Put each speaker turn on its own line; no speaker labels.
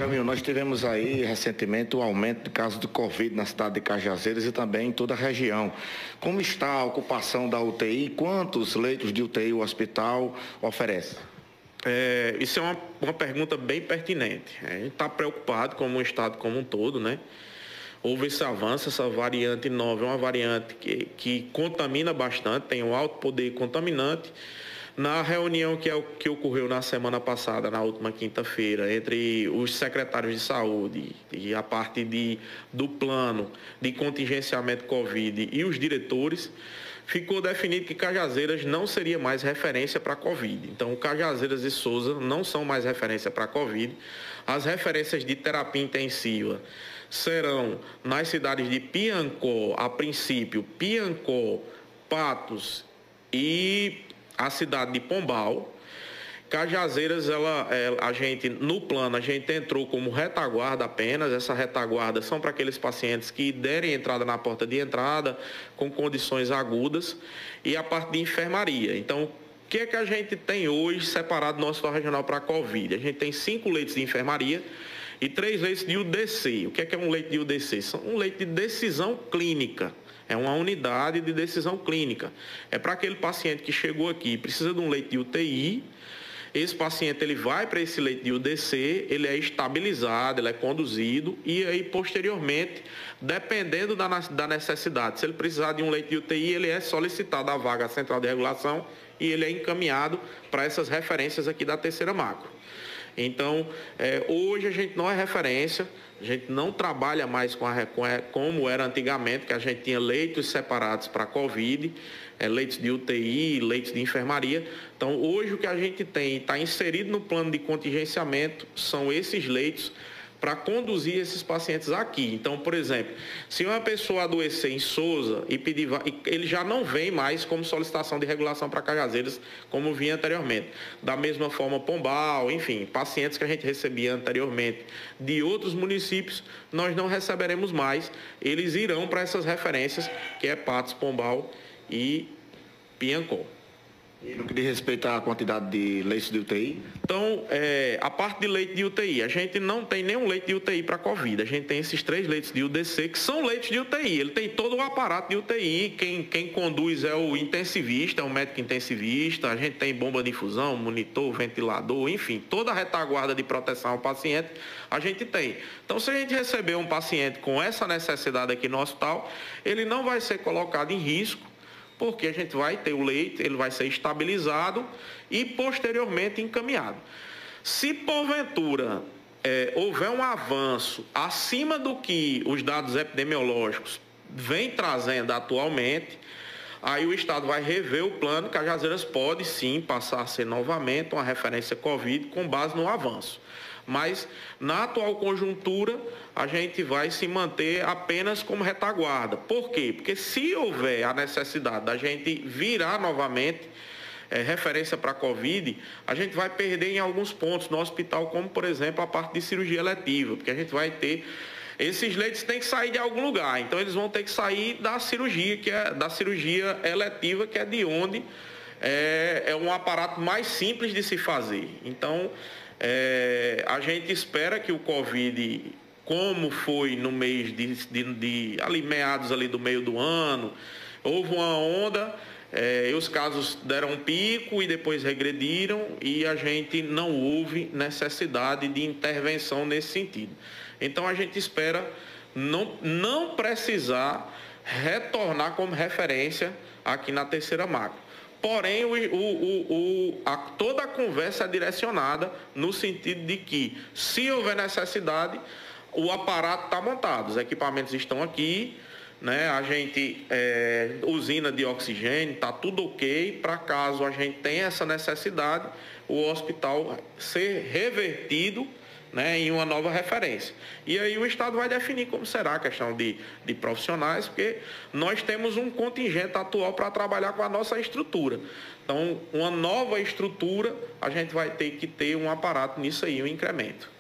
Caminho, nós tivemos aí recentemente o aumento de casos de Covid na cidade de Cajazeiras e também em toda a região. Como está a ocupação da UTI? Quantos leitos de UTI o hospital oferece?
Isso é uma pergunta bem pertinente. A gente está preocupado como o estado como um todo, né? Houve esse avanço, essa variante nova é uma variante que contamina bastante, tem um alto poder contaminante. Na reunião que ocorreu na semana passada, na última quinta-feira, entre os secretários de saúde e a parte do plano de contingenciamento Covid e os diretores, ficou definido que Cajazeiras não seria mais referência para a Covid. Então, Cajazeiras e Souza não são mais referência para a Covid. As referências de terapia intensiva serão nas cidades de Piancó, a princípio, Piancó, Patos e a cidade de Pombal. Cajazeiras, no plano, a gente entrou como retaguarda apenas. Essa retaguarda são para aqueles pacientes que derem entrada na porta de entrada, com condições agudas, e a parte de enfermaria. Então, o que é que a gente tem hoje separado no Hospital Regional para a Covid? A gente tem 5 leitos de enfermaria e 3 leitos de UDC. O que é um leito de UDC? São um leito de decisão clínica. É uma unidade de decisão clínica. É para aquele paciente que chegou aqui e precisa de um leito de UTI. Esse paciente ele vai para esse leito de UDC, ele é estabilizado, ele é conduzido e aí posteriormente, dependendo da necessidade, se ele precisar de um leito de UTI, ele é solicitado a vaga à central de regulação e ele é encaminhado para essas referências aqui da terceira macro. Então, hoje a gente não é referência, a gente não trabalha mais como era antigamente, que a gente tinha leitos separados para Covid, leitos de UTI, leitos de enfermaria. Então, hoje o que a gente tem, está inserido no plano de contingenciamento, são esses leitos para conduzir esses pacientes aqui. Então, por exemplo, se uma pessoa adoecer em Souza e pedir, ele já não vem mais como solicitação de regulação para Cajazeiras, como vinha anteriormente. Da mesma forma, Pombal, enfim, pacientes que a gente recebia anteriormente de outros municípios, nós não receberemos mais. Eles irão para essas referências, que é Patos, Pombal e Piancó.
E no que diz respeito à quantidade de leitos de UTI?
Então, a parte de leito de UTI, a gente não tem nenhum leito de UTI para Covid. A gente tem esses 3 leitos de UDC, que são leitos de UTI. Ele tem todo o aparato de UTI. Quem conduz é o intensivista, é o médico intensivista. A gente tem bomba de infusão, monitor, ventilador, enfim, toda a retaguarda de proteção ao paciente a gente tem. Então, se a gente receber um paciente com essa necessidade aqui no hospital, ele não vai ser colocado em risco, porque a gente vai ter o leito, ele vai ser estabilizado e posteriormente encaminhado. Se porventura houver um avanço acima do que os dados epidemiológicos vêm trazendo atualmente, aí o Estado vai rever o plano. Cajazeiras pode sim passar a ser novamente uma referência Covid com base no avanço. Mas, na atual conjuntura, a gente vai se manter apenas como retaguarda. Por quê? Porque se houver a necessidade da gente virar novamente referência para a Covid, a gente vai perder em alguns pontos no hospital, como, por exemplo, a parte de cirurgia eletiva, porque a gente vai ter... Esses leitos têm que sair de algum lugar, então eles vão ter que sair da cirurgia, da cirurgia eletiva, que é de onde é um aparato mais simples de se fazer. Então, a gente espera que o Covid, como foi no mês ali, meados ali do meio do ano, houve uma onda, e os casos deram um pico e depois regrediram e a gente não houve necessidade de intervenção nesse sentido. Então a gente espera não precisar retornar como referência aqui na terceira macro. Porém, toda a conversa é direcionada no sentido de que, se houver necessidade, o aparato está montado, os equipamentos estão aqui, né? A gente, usina de oxigênio, está tudo ok, para caso a gente tenha essa necessidade, o hospital ser revertido, né, em uma nova referência. E aí o Estado vai definir como será a questão de profissionais, porque nós temos um contingente atual para trabalhar com a nossa estrutura. Então, uma nova estrutura, a gente vai ter que ter um aparato nisso aí, um incremento.